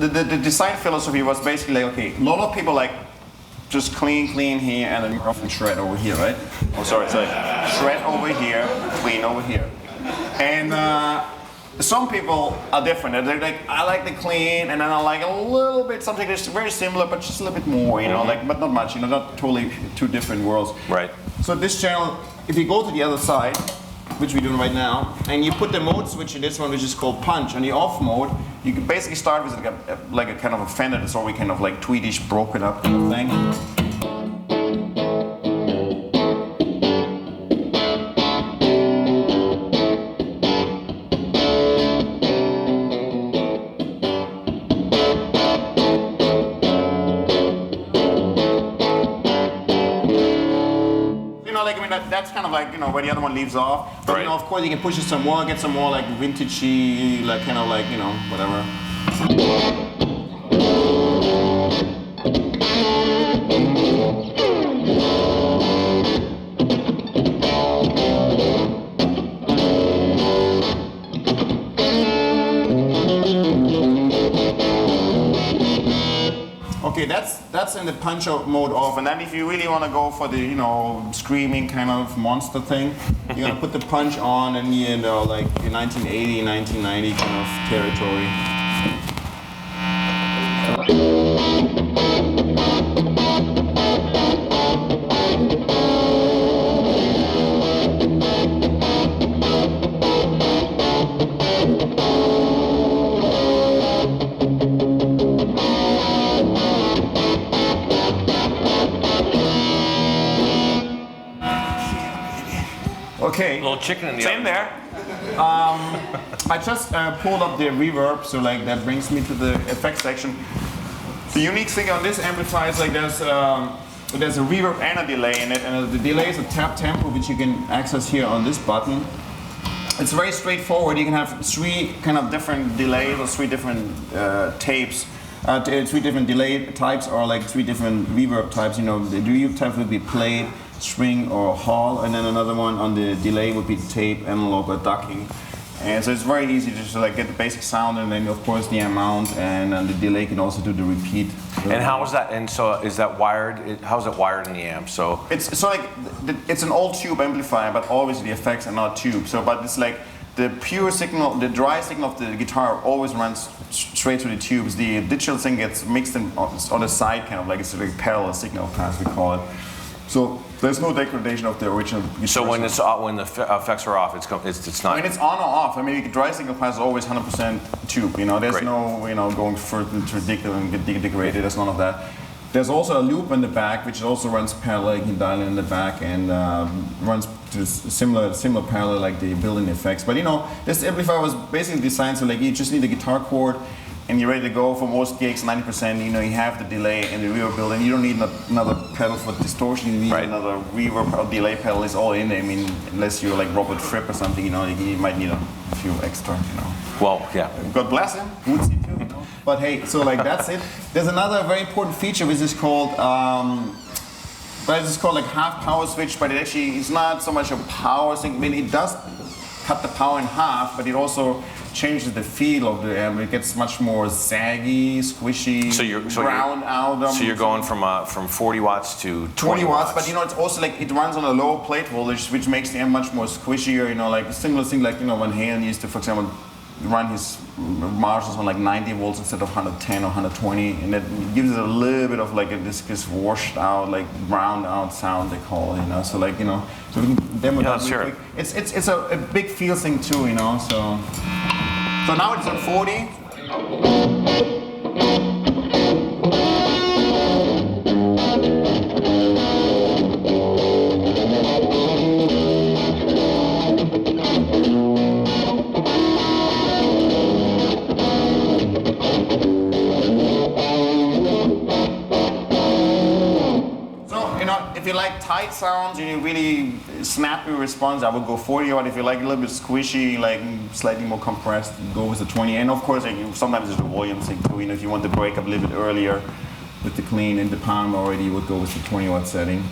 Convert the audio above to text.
The design philosophy was basically like, okay, a lot of people like just clean here and then often shred over here, right? Oh, sorry, it's like shred over here, clean over here. And some people are different. They're like, I like the clean, and then I like a little bit something that's very similar, but just a little bit more, you know, like, but not much, you know, not totally two different worlds. Right. So this channel, if you go to the other side, which we're doing right now, and you put the mode switch in this one, which is called punch, on the off mode, you can basically start with like a kind of a Fender that's already kind of like tweedish, broken up kind of thing. That's kind of like, you know, where the other one leaves off. But, right. You know, of course, you can push it some more, get some more like vintagey, like kind of like, you know, whatever. Okay, that's in the punch out mode off, and then if you really want to go for the, you know, screaming kind of monster thing, you're gonna put the punch on and you know, like your 1980, 1990 kind of territory. Okay, little chicken in the same there. I just pulled up the reverb, so like that brings me to the effects section. The unique thing on this amplifier is like there's a reverb and a delay in it, and the delay is a tap tempo which you can access here on this button. It's very straightforward. You can have three kind of different delays or three different tapes. Three different delay types or like three different reverb types. You know, the reverb type would be played, string or hall, and then another one on the delay would be tape, analog or ducking. And so it's very easy to just like get the basic sound, and then of course the amount, and the delay can also do the repeat. And how is that? And so is that wired? How's it wired in the amp? So it's like it's an old tube amplifier, but always the effects are not tube. So but it's like the pure signal, the dry signal of the guitar always runs straight to the tubes. The digital thing gets mixed in on the side, kind of like it's a very parallel signal path we call it. So there's no degradation of the original guitar. So when the effects are off, it's not. When it's on or off, I mean, the dry signal path is always 100% tube. You know, there's Great. no, you know, going further into ridiculous and get degraded. There's none of that. There's also a loop in the back, which also runs parallel. You can dial in the back and runs to similar parallel like the built-in effects. But you know, this amplifier was basically designed so like you just need a guitar chord and you're ready to go for most gigs. 90%, you know, you have the delay and the reverb built-in. You don't need another pedal for distortion. You need right. another reverb or delay pedal. It's all in there. I mean, unless you're like Robert Fripp or something, you know, you might need a few extra, you know. Well, yeah. God bless him. Woodsy too, you know. But hey, so like that's it. There's another very important feature which is called, like half power switch, but it actually is not so much a power thing. I mean, it does cut the power in half, but it also changes the feel of the amp. It gets much more saggy, squishy, browned out. So you're going from 40 watts to 20 watts, but you know, it's also like it runs on a lower plate voltage, which makes the amp much more squishier. You know, like a similar thing, like you know, when Halen used to, for example, run his Marshalls on like 90 volts instead of 110 or 120, and that gives it a little bit of like this washed out, like browned out sound they call it, you know. So like, you know, so we can demo that really quick. It's a big feel thing too, you know. So now it's on 40. If you like tight sounds and you really snappy response, I would go 40. But if you like a little bit squishy, like slightly more compressed, go with the 20. And of course, like, sometimes there's a volume thing too. You know, if you want to break up a little bit earlier with the clean in the palm already, you would go with the 20 watt setting.